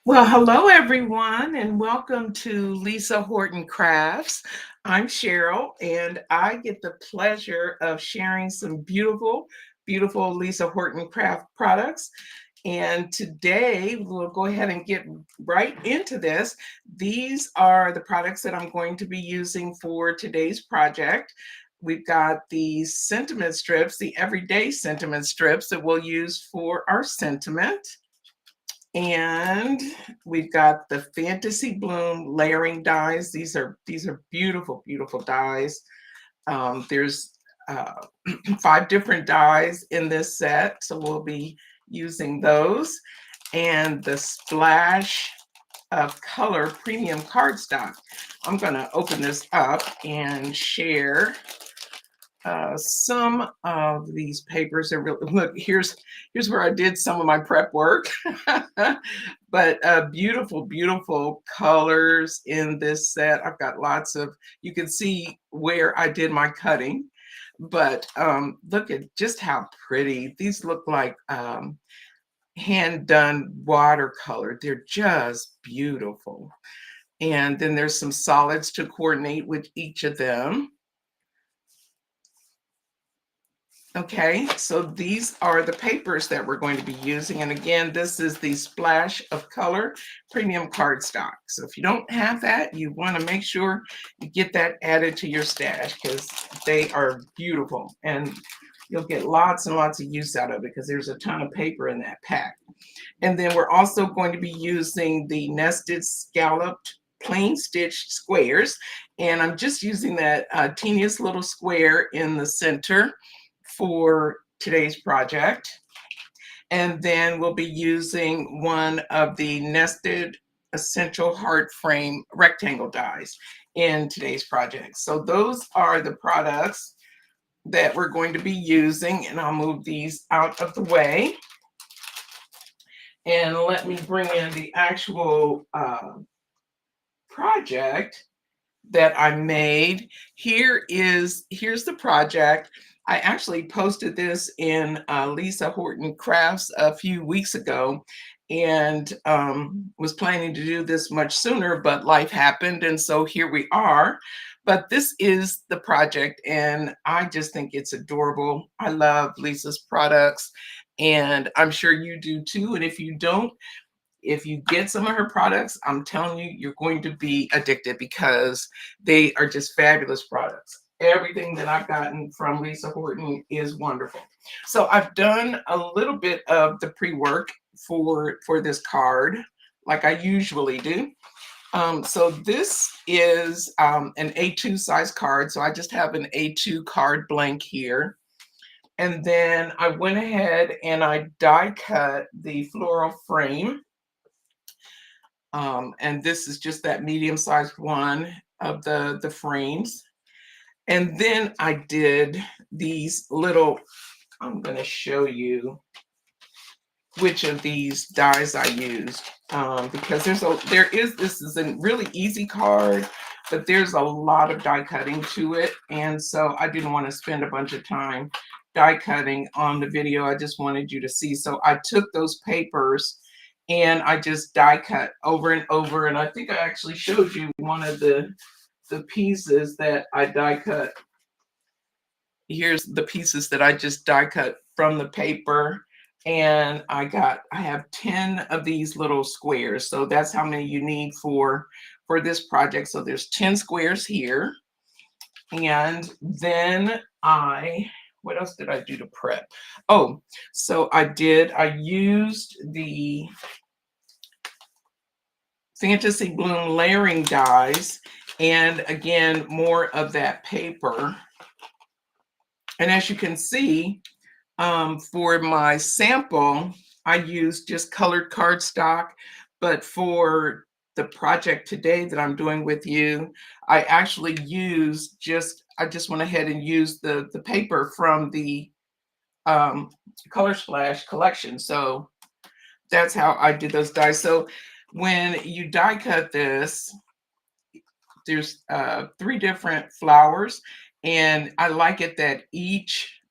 Well, hello everyone, and welcome to Lisa Horton Crafts. I'm Sheryl, and I get the pleasure of sharing some beautiful Lisa Horton Craft products. And today we'll go ahead and get right into this. These are the products that I'm going to be using for today's project. We've got the sentiment strips, the everyday sentiment strips that we'll use for our sentiment. And we've got the Fantasy Bloom layering dies. These are beautiful dies. There's uh, 5 different dies in this set, so we'll be using those. And the Splash of Color Premium Cardstock. I'm going to open this up and share some of these papers are really, look, here's where I did some of my prep work. But beautiful colors in this set. I've got lots of, you can see where I did my cutting, but look at just how pretty these look, like hand done watercolor. They're just beautiful. And then there's some solids to coordinate with each of them. Okay, so these are the papers that we're going to be using. And again, this is the Splash of Color Premium Cardstock. So if you don't have that, you want to make sure you get that added to your stash because they are beautiful. And you'll get lots and lots of use out of it because there's a ton of paper in that pack. And then we're also going to be using the nested scalloped plain stitched squares. And I'm just using that teeniest little square in the center for today's project. And then we'll be using one of the nested essential heart frame rectangle dies in today's project. So those are the products that we're going to be using, and I'll move these out of the way. And let me bring in the actual project that I made. Here's the project. I actually posted this in Lisa Horton Crafts a few weeks ago, and was planning to do this much sooner, but life happened, and so here we are. But this is the project, and I just think it's adorable. I love Lisa's products, and I'm sure you do too. And if you don't, if you get some of her products, I'm telling you, you're going to be addicted because they are just fabulous products. Everything that I've gotten from Lisa Horton is wonderful. So I've done a little bit of the pre-work for this card, like I usually do. So this is an A2 size card. So I just have an A2 card blank here. And then I went ahead and I die cut the floral frame. And this is just that medium-sized one of the frames. And then I did these little, I'm going to show you which of these dies I used, because this is a really easy card, but there's a lot of die cutting to it. And so I didn't want to spend a bunch of time die cutting on the video. I just wanted you to see. So I took those papers and I just die cut over and over. And I think I actually showed you one of the pieces that I die cut. Here's the pieces that I just die cut from the paper. And I have 10 of these little squares. So that's how many you need for this project. So there's 10 squares here. And then what else did I do to prep? Oh, so I used the Fantasy Bloom layering dies, and again, more of that paper. And as you can see, for my sample, I used just colored cardstock, but for the project today that I'm doing with you, I actually used I just went ahead and used the paper from the Color Splash collection. So that's how I did those dies. So when you die cut this, there's 3 different flowers, and I like it that each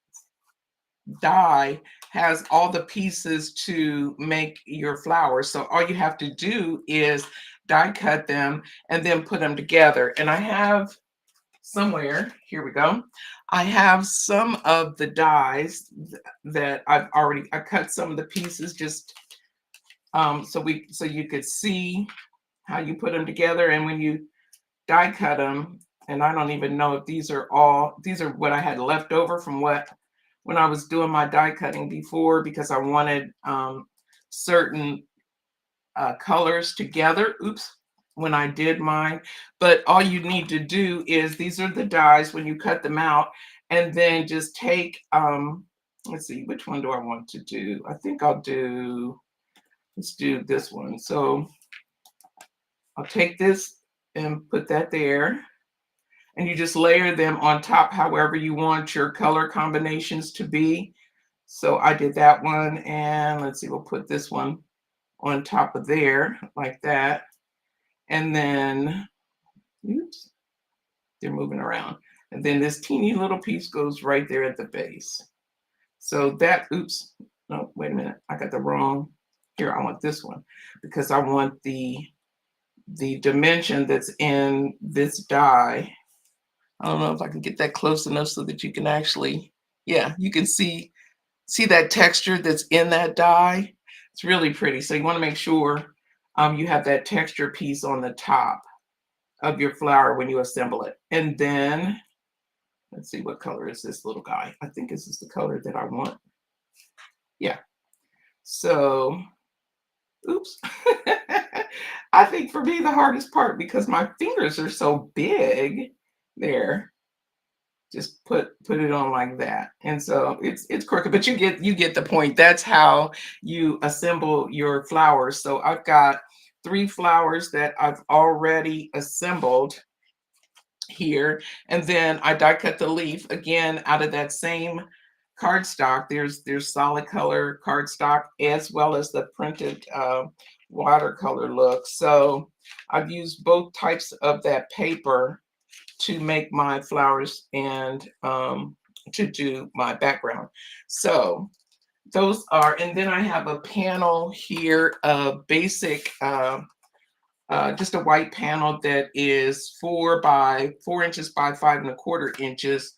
die has all the pieces to make your flowers. So all you have to do is die cut them and then put them together. And I have somewhere, here we go. I have some of the dies that I cut some of the pieces just so you could see how you put them together. And when you die cut them, and I don't even know if these are what I had left over from when I was doing my die cutting before, because I wanted certain colors together. Oops, when I did mine. But all you need to do is, these are the dies when you cut them out, and then just take, let's see, which one do I want to do? I think let's do this one. So I'll take this and put that there. And you just layer them on top however you want your color combinations to be. So I did that one, and let's see, we'll put this one on top of there like that. And then, oops, they're moving around. And then this teeny little piece goes right there at the base. So that, oops, no, wait a minute, I got the wrong, here, I want this one, because I want the dimension that's in this die. I don't know if I can get that close enough so that you can actually, yeah, you can see that texture that's in that die. It's really pretty. So you want to make sure you have that texture piece on the top of your flower when you assemble it. And then, let's see, what color is this little guy? I think this is the color that I want. Yeah. So, oops. I think for me the hardest part, because my fingers are so big, there, just put it on like that. And so it's crooked, but you get the point. That's how you assemble your flowers. So I've got 3 flowers that I've already assembled here, and then I die cut the leaf again out of that same cardstock. There's solid color cardstock as well as the printed watercolor look. So I've used both types of that paper to make my flowers and to do my background. So those are, and then I have a panel here of basic, just a white panel that is 4 inches by 5¼ inches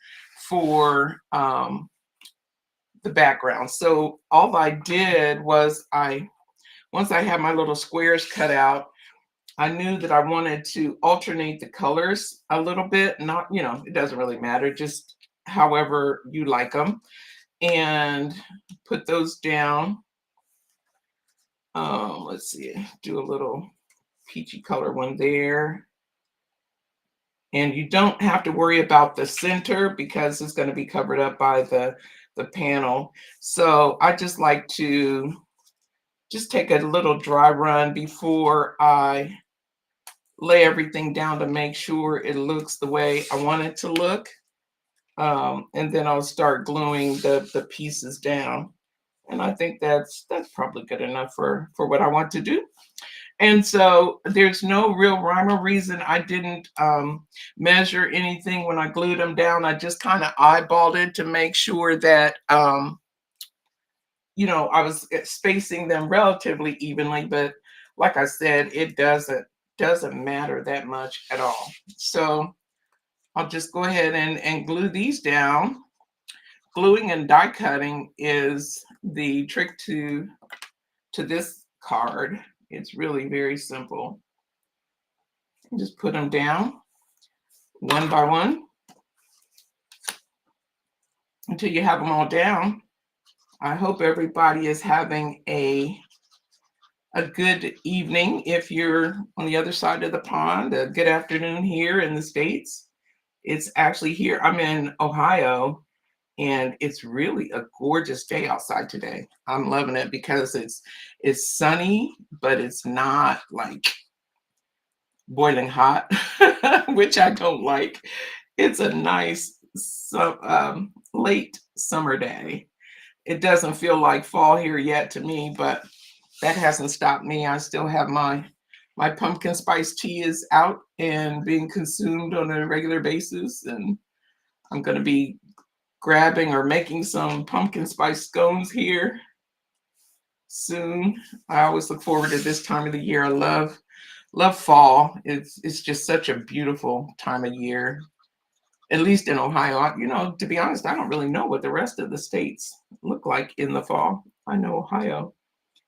for the background. So all I did was once I had my little squares cut out, I knew that I wanted to alternate the colors a little bit. Not, it doesn't really matter, just however you like them. And put those down. Let's see, do a little peachy color one there. And you don't have to worry about the center because it's going to be covered up by the panel. So I just like to just take a little dry run before I lay everything down to make sure it looks the way I want it to look. And then I'll start gluing the pieces down. And I think that's probably good enough for what I want to do. And so there's no real rhyme or reason. I didn't measure anything when I glued them down. I just kind of eyeballed it to make sure that, I was spacing them relatively evenly. But like I said, it doesn't matter that much at all. So I'll just go ahead and glue these down. Gluing and die cutting is the trick to this card. It's really very simple. Just put them down one by one until you have them all down. I hope everybody is having a good evening if you're on the other side of the pond, a good afternoon here in the States. It's actually here, I'm in Ohio, and it's really a gorgeous day outside today. I'm loving it because it's sunny, but it's not like boiling hot, which I don't like. It's a nice late summer day. It doesn't feel like fall here yet to me, but that hasn't stopped me. I still have my pumpkin spice tea is out and being consumed on a regular basis, and I'm going to be grabbing or making some pumpkin spice scones here soon. I always look forward to this time of the year. I love fall. It's just such a beautiful time of year. At least in Ohio. You know, to be honest, I don't really know what the rest of the states look like in the fall. I know Ohio.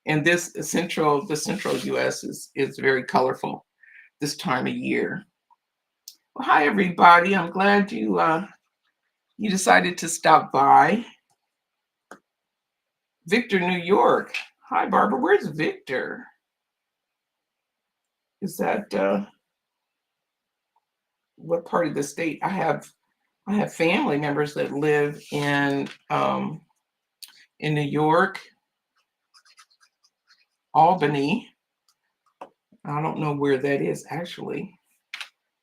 And the central US is very colorful this time of year. Well, hi everybody. I'm glad you decided to stop by. Victor, New York. Hi Barbara. Where's Victor? Is that what part of the state? I have family members that live in New York, Albany. I don't know where that is actually.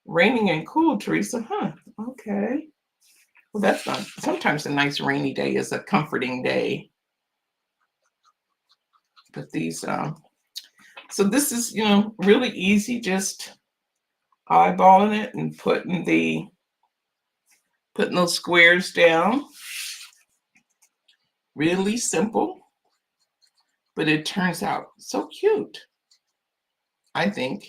Raining and cool, Teresa. Huh. Okay. Well, that's not. Sometimes a nice rainy day is a comforting day. But these, so this is, you know, really easy. Just eyeballing it and putting those squares down. Really simple, but it turns out so cute, I think.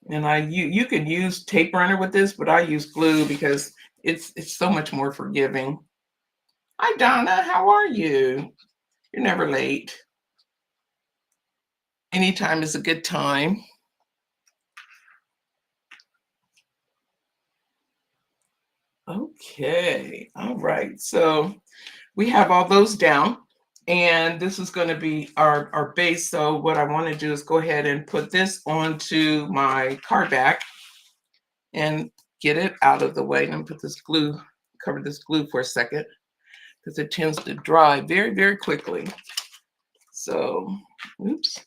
And you could use tape runner with this, but I use glue because it's so much more forgiving. Hi Donna, how are you? You're never late. Anytime is a good time. Okay, all right. So we have all those down, and this is going to be our base. So what I want to do is go ahead and put this onto my card back and get it out of the way. And put this glue, cover this glue for a second, because it tends to dry very, very quickly. So, oops.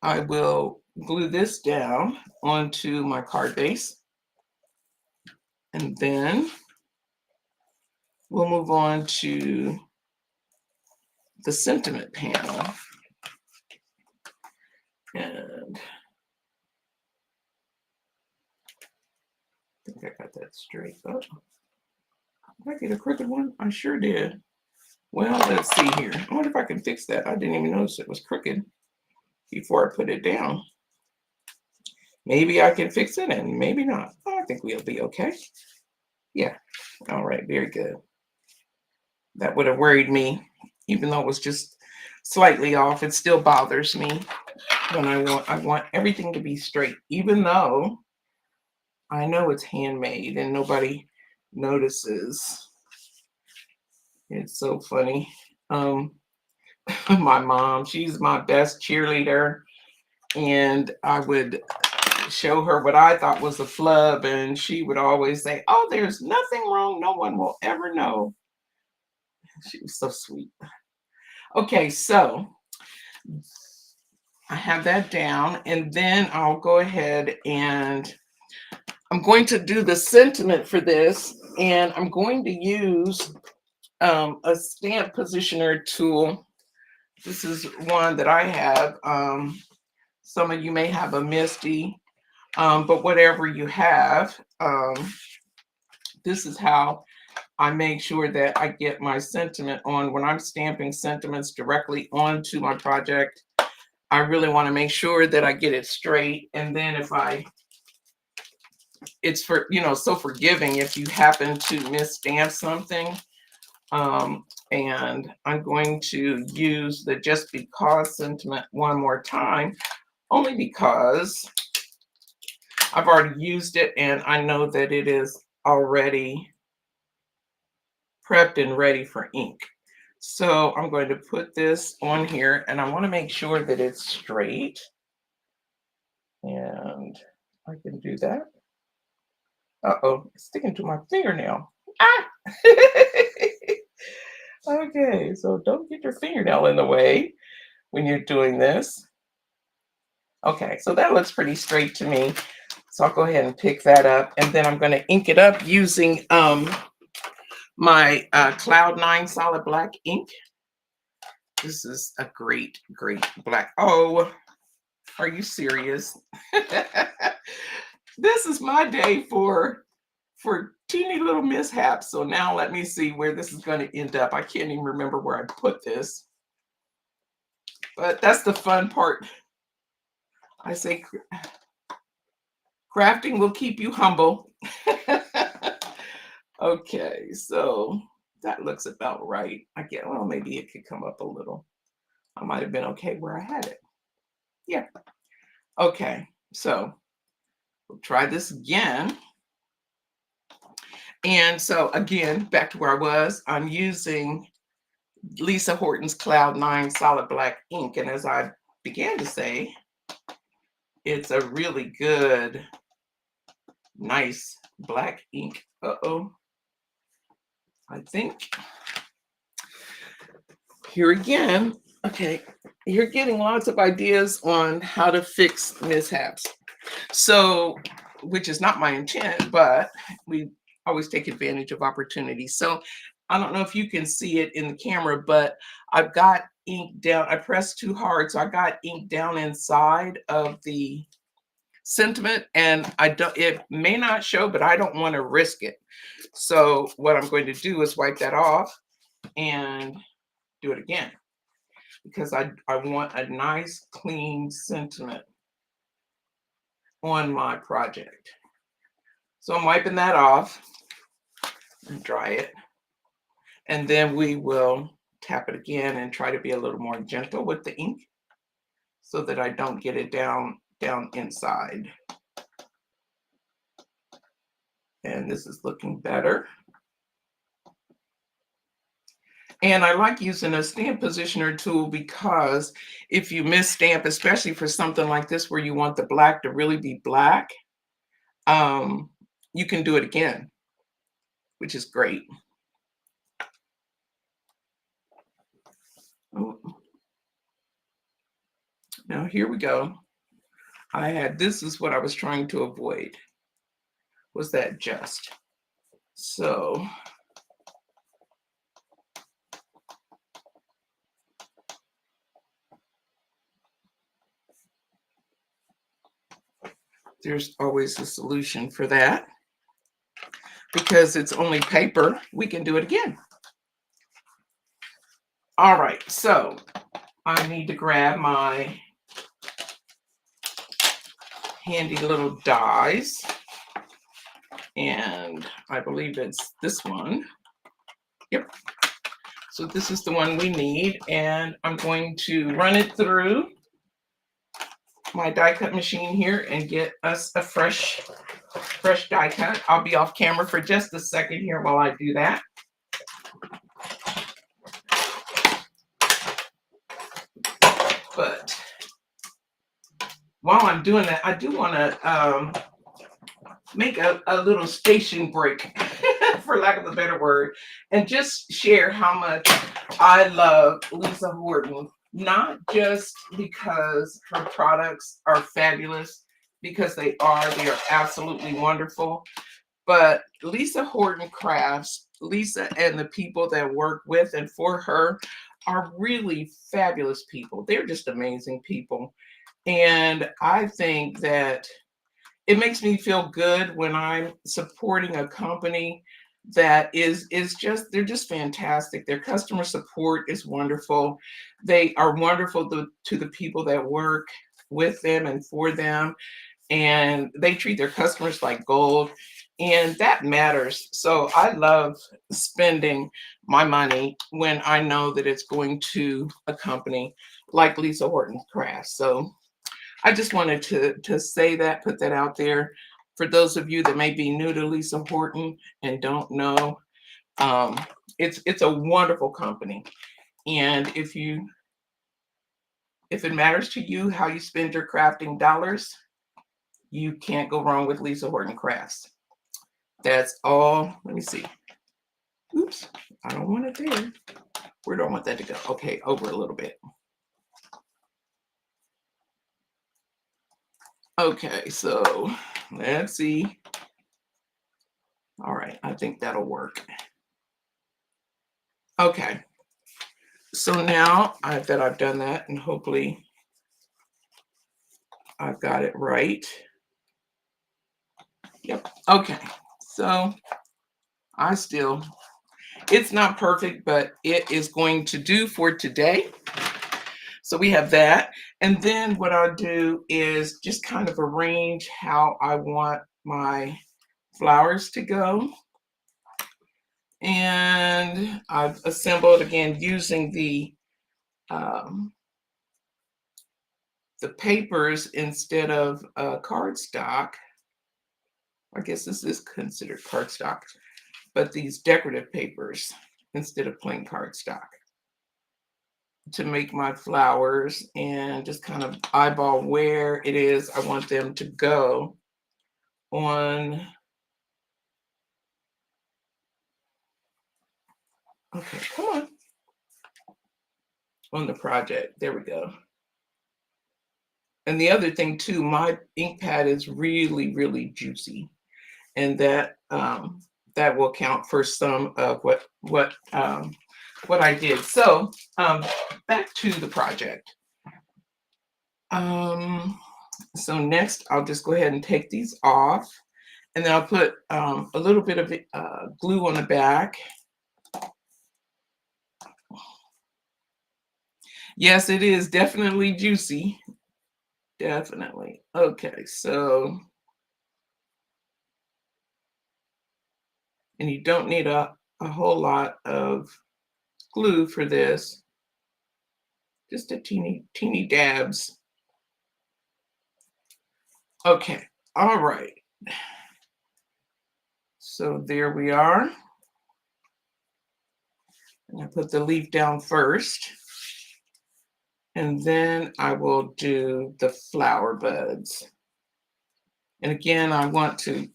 I will glue this down onto my card base. And then we'll move on to the sentiment panel. And I think I got that straight up. Did I get a crooked one? I sure did. Well, let's see here. I wonder if I can fix that. I didn't even notice it was crooked before I put it down. Maybe I can fix it and maybe not. Oh, I think we'll be okay. Yeah. All right. Very good. That would have worried me, even though it was just slightly off. It still bothers me when I want everything to be straight, even though I know it's handmade and nobody notices. It's so funny. My mom, she's my best cheerleader, and I would show her what I thought was a flub, and she would always say, "Oh, there's nothing wrong. No one will ever know." She was so sweet. Okay, so I have that down, and then I'll go ahead and I'm going to do the sentiment for this, and I'm going to use a stamp positioner tool. This is one that I have. Some of you may have a Misty, but whatever you have, this is how I make sure that I get my sentiment on. When I'm stamping sentiments directly onto my project, I really want to make sure that I get it straight. And then it's for, you know, so forgiving if you happen to misstamp something. And I'm going to use the just because sentiment one more time, only because I've already used it and I know that it is already prepped and ready for ink. So I'm going to put this on here and I want to make sure that it's straight. And I can do that. Uh-oh, it's sticking to my fingernail. Ah! Okay, so don't get your fingernail in the way when you're doing this. Okay, so that looks pretty straight to me. So I'll go ahead and pick that up, and then I'm going to ink it up using my Cloud9 solid black ink. This is a great, great black. Oh, are you serious? This is my day for teeny little mishaps. So now let me see where this is going to end up. I can't even remember where I put this, but that's the fun part. I say crafting will keep you humble. Okay, so that looks about right. I get, well, maybe it could come up a little. I might have been okay where I had it. Yeah. Okay, so we'll try this again. And so again, back to where I was, I'm using Lisa Horton's Cloud 9 Solid Black ink. And as I began to say, it's a really good, nice black ink. Uh-oh. I think here again, okay, you're getting lots of ideas on how to fix mishaps. So, which is not my intent, but we always take advantage of opportunities. So I don't know if you can see it in the camera, but I've got ink down. I pressed too hard, so I got ink down inside of the sentiment, and I don't, it may not show, but I don't want to risk it. So what I'm going to do is wipe that off and do it again, because I want a nice clean sentiment on my project. So I'm wiping that off and dry it. And then we will tap it again and try to be a little more gentle with the ink so that I don't get it down inside. And this is looking better. And I like using a stamp positioner tool because if you miss stamp, especially for something like this where you want the black to really be black, you can do it again, which is great. Oh. Now here we go. This is what I was trying to avoid, was that just. So there's always a solution for that. Because it's only paper, we can do it again. All right, so I need to grab my handy little dies. And I believe it's this one. Yep. So this is the one we need. And I'm going to run it through my die cut machine here and get us a fresh die cut. I'll be off camera for just a second here while I do that. But while I'm doing that, I do want to make a little station break, for lack of a better word, and just share how much I love Lisa Horton, not just because her products are fabulous, because they are absolutely wonderful, but Lisa Horton Crafts, Lisa and the people that work with and for her are really fabulous people. They're just amazing people. And I think that it makes me feel good when I'm supporting a company that is just, they're just fantastic. Their customer support is wonderful. They are wonderful to the people that work with them and for them, and they treat their customers like gold, and that matters. So I love spending my money when I know that it's going to a company like Lisa Horton Crafts. So I just wanted to say that, put that out there for those of you that may be new to Lisa Horton and don't know. It's a wonderful company, and if it matters to you how you spend your crafting dollars, you can't go wrong with Lisa Horton Crafts. That's all. Let me see. Oops, I don't want it there. Where do I want that to go? Okay, over a little bit. Okay, so let's see. All right, I think that'll work. Okay, so now that I've done that, and hopefully I've got it right. Yep. Okay. So it's not perfect, but it is going to do for today. So we have that. And then what I'll do is just kind of arrange how I want my flowers to go. And I've assembled again using the papers instead of cardstock. I guess this is considered cardstock, but these decorative papers instead of plain cardstock to make my flowers, and just kind of eyeball where it is I want them to go on. Okay, come on the project. There we go. And the other thing too, my ink pad is really, really juicy, and that that will count for some of what I did. So back to the project. So next, I'll just go ahead and take these off, and then I'll put a little bit of glue on the back. Yes, it is definitely juicy. Definitely. Okay, so, and you don't need a whole lot of glue for this, just a teeny dabs. Okay, all right. So there we are. And I put the leaf down first, and then I will do the flower buds. And again, I want to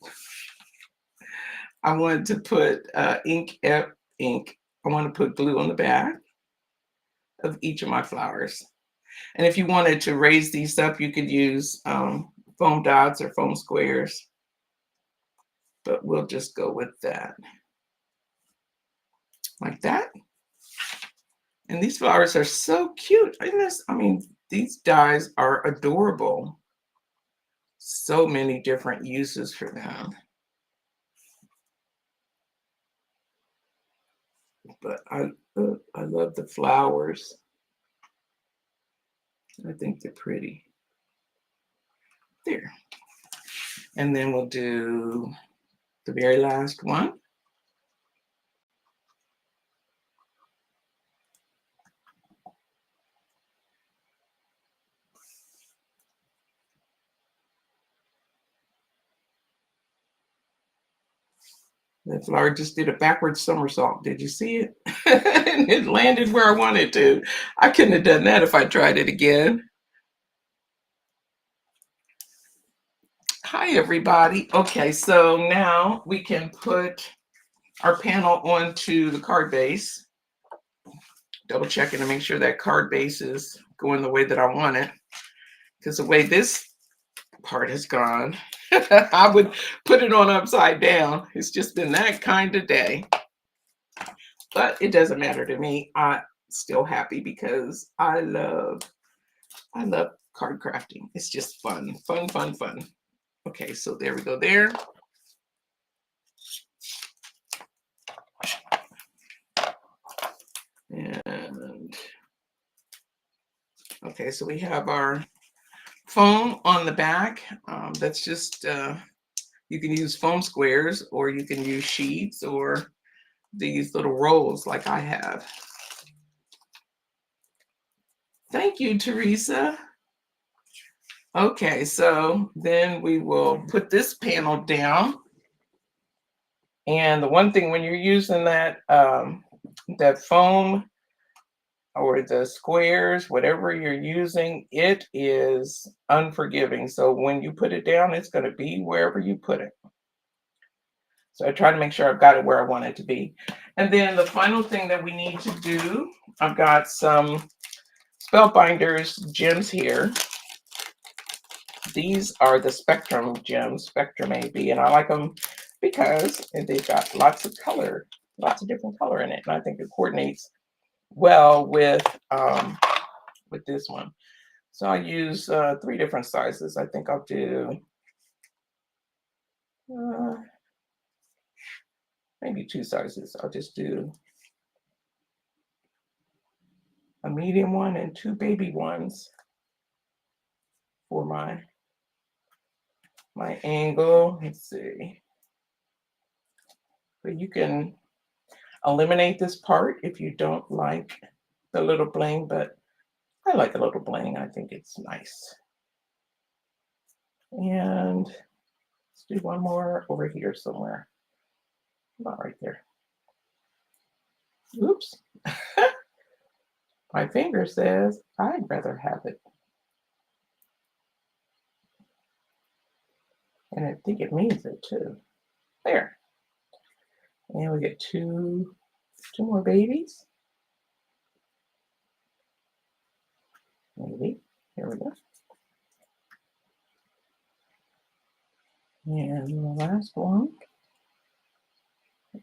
put ink. I want to put glue on the back of each of my flowers. And if you wanted to raise these up, you could use foam dots or foam squares, but we'll just go with that, like that. And these flowers are so cute. I mean, these dies are adorable. So many different uses for them. But I love the flowers. I think they're pretty. There. And then we'll do the very last one. The flower just did a backward somersault. Did you see it? And it landed where I wanted to. I couldn't have done that if I tried it again. Hi, everybody. Okay, so now we can put our panel onto the card base. Double checking to make sure that card base is going the way that I want it. Because the way this part has gone, I would put it on upside down. It's just been that kind of day. But it doesn't matter to me. I'm still happy because I love card crafting. It's just fun. Okay, so there we go there. And okay, so we have our foam on the back. That's just, you can use foam squares, or you can use sheets, or these little rolls like I have. Thank you, Teresa. Okay, so then we will put this panel down. And the one thing when you're using that that foam or the squares, whatever you're using, it is unforgiving. So when you put it down, it's going to be wherever you put it. So I try to make sure I've got it where I want it to be. And then the final thing that we need to do, I've got some Spellbinders gems here. These are the Spectrum gems, Spectrum AB, and I like them because they've got lots of color, lots of different color in it, and I think it coordinates well with this one. So I use 3 different sizes. I think I'll do maybe 2 sizes. I'll just do a medium one and 2 baby ones for my angle. Let's see. But you can eliminate this part if you don't like the little bling, but I like a little bling. I think it's nice. And let's do one more over here somewhere. Not right there. Oops. My finger says I'd rather have it. And I think it means it too. There. And we get two more babies. Maybe. Here we go. And the last one.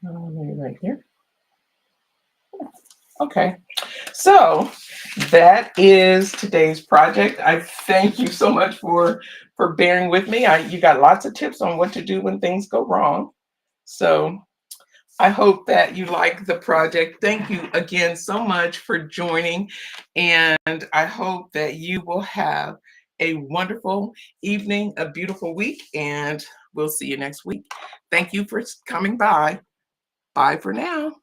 Maybe right here. Okay. So that is today's project. I thank you so much for bearing with me. You got lots of tips on what to do when things go wrong. So I hope that you like the project. Thank you again so much for joining. And I hope that you will have a wonderful evening, a beautiful week, and we'll see you next week. Thank you for coming by. Bye for now.